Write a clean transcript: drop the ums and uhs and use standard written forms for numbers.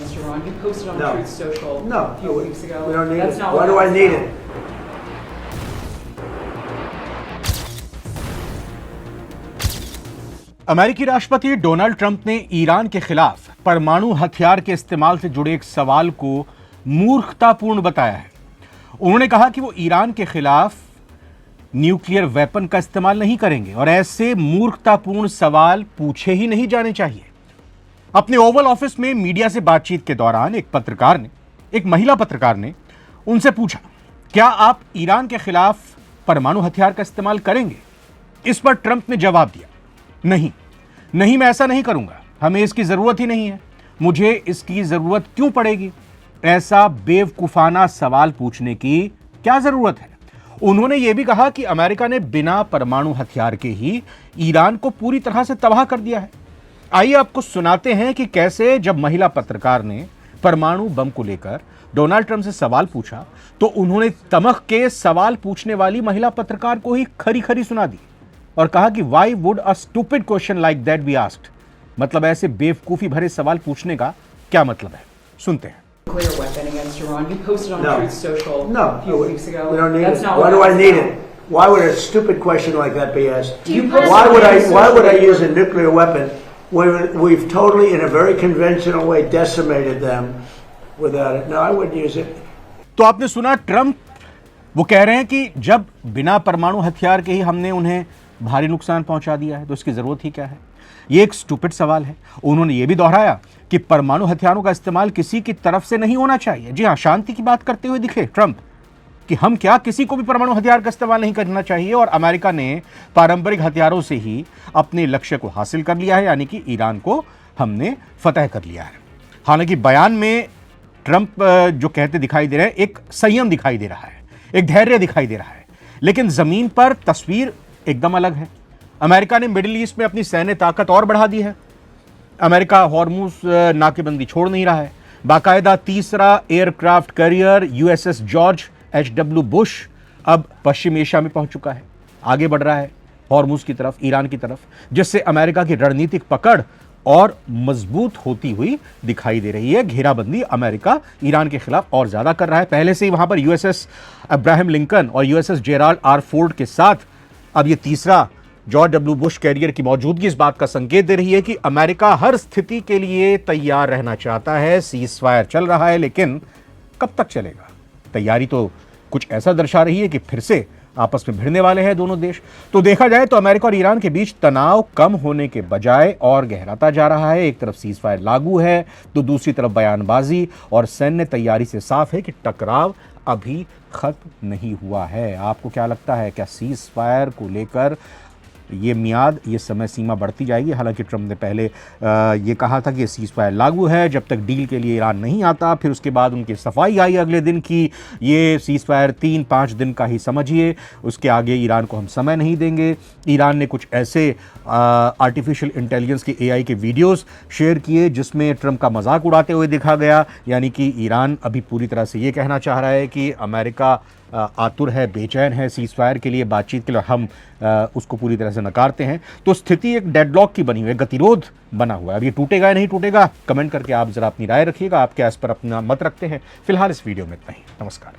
against Iran. You posted on No. Truth Social No, a few weeks ago. we don't need That's it. not Why what do I happened. need it? अमेरिकी राष्ट्रपति Donald Trump ने Iran के खिलाफ परमाणु हथियार के इस्तेमाल से जुड़े एक सवाल को मूर्खतापूर्ण बताया है। उन्होंने कहा कि वो ईरान के खिलाफ न्यूक्लियर वेपन का इस्तेमाल नहीं करेंगे और ऐसे मूर्खतापूर्ण सवाल पूछे ही नहीं जाने चाहिए। अपने ओवल ऑफिस में मीडिया से बातचीत के दौरान एक महिला पत्रकार ने उनसे पूछा, क्या आप ईरान के खिलाफ परमाणु हथियार का इस्तेमाल करेंगे? इस पर ट्रंप ने जवाब दिया, नहीं, मैं ऐसा नहीं करूंगा। हमें इसकी जरूरत ही नहीं है। मुझे इसकी जरूरत क्यों पड़ेगी? ऐसा बेवकूफाना सवाल पूछने की क्या जरूरत है? उन्होंने यह भी कहा कि अमेरिका ने बिना परमाणु हथियार के ही ईरान को पूरी तरह से तबाह कर दिया है। आइए आपको सुनाते हैं कि कैसे जब महिला पत्रकार ने परमाणु बम को लेकर डोनाल्ड ट्रंप से सवाल पूछा तो उन्होंने तमख के सवाल पूछने वाली महिला पत्रकार को ही खरी खरी सुना दी और कहा कि why would a stupid question like that be asked, मतलब ऐसे बेवकूफी भरे सवाल पूछने का क्या मतलब है? सुनते हैं। Nuclear weapon against Iran. You posted on No. Truth Social No, a few weeks ago. we don't need That's it. not Why what do I happened. need it? Why would a stupid question like that be asked? Do you post Why on would I? Truth Why would I Social? use a nuclear weapon when we've totally, in a very conventional way, decimated them without it? No, I wouldn't use it. तो आपने सुना, Trump वो कह रहे हैं कि जब बिना परमाणु हथियार के ही हमने उन्हें भारी नुकसान पहुंचा दिया है तो इसकी जरूरत ही क्या है? ये एक स्टूपिड सवाल है। उन्होंने ये भी दोहराया कि परमाणु हथियारों का इस्तेमाल किसी की तरफ से नहीं होना चाहिए। जी हां, शांति की बात करते हुए दिखे ट्रंप कि हम क्या, किसी को भी परमाणु हथियार का इस्तेमाल नहीं करना चाहिए और अमेरिका ने पारंपरिक हथियारों से ही अपने लक्ष्य को हासिल कर लिया है, यानी कि ईरान को हमने फतह कर लिया है। हालांकि बयान में ट्रंप जो कहते दिखाई दे रहे हैं, एक संयम दिखाई दे रहा है, एक धैर्य दिखाई दे रहा है, लेकिन जमीन पर तस्वीर एकदम अलग है। अमेरिका ने मिडिल ईस्ट में अपनी सैन्य ताकत और बढ़ा दी है। अमेरिका हॉर्मुज नाकेबंदी छोड़ नहीं रहा है। बाकायदा तीसरा aircraft carrier USS George HW Bush अब पश्चिम एशिया में पहुंच चुका है, आगे बढ़ रहा है हॉर्मुज की तरफ, ईरान की तरफ, जिससे अमेरिका की रणनीतिक पकड़ और मजबूत होती हुई दिखाई दे रही है। घेराबंदी अमेरिका ईरान के खिलाफ और ज्यादा कर रहा है। पहले से ही वहां पर यूएसएस अब्राहम लिंकन और यूएसएस जेराल्ड आर फोर्ड के साथ अब ये तीसरा जॉर्ज डब्ल्यू बुश कैरियर की मौजूदगी इस बात का संकेत दे रही है कि अमेरिका हर स्थिति के लिए तैयार रहना चाहता है। सीज फायर चल रहा है, लेकिन कब तक चलेगा? तैयारी तो कुछ ऐसा दर्शा रही है कि फिर से आपस में भिड़ने वाले हैं दोनों देश। तो देखा जाए तो अमेरिका और ईरान के बीच तनाव कम होने के बजाय और गहराता जा रहा है। एक तरफ सीज फायर लागू है तो दूसरी तरफ बयानबाजी और सैन्य तैयारी से साफ है कि टकराव अभी खत्म नहीं हुआ है। आपको क्या लगता है, क्या सीज फायर को लेकर ये समय सीमा बढ़ती जाएगी? हालांकि ट्रंप ने पहले ये कहा था कि ये सीज फायर लागू है जब तक डील के लिए ईरान नहीं आता। फिर उसके बाद उनकी सफाई आई अगले दिन की ये सीज फायर 3-5 दिन का ही समझिए, उसके आगे ईरान को हम समय नहीं देंगे। ईरान ने कुछ ऐसे आर्टिफिशियल इंटेलिजेंस के एआई के वीडियोस शेयर किए जिसमें ट्रंप का मजाक उड़ाते हुए देखा गया, यानी कि ईरान अभी पूरी तरह से ये कहना चाह रहा है कि अमेरिका आतुर है, बेचैन है सीज फायर के लिए, बातचीत के लिए, हम उसको पूरी तरह से नकारते हैं। तो स्थिति एक डेडलॉक की बनी हुई है, गतिरोध बना हुआ है। अब ये टूटेगा या नहीं टूटेगा, कमेंट करके आप जरा अपनी राय रखिएगा। आप क्या इस पर अपना मत रखते हैं? फिलहाल इस वीडियो में इतना ही। नमस्कार।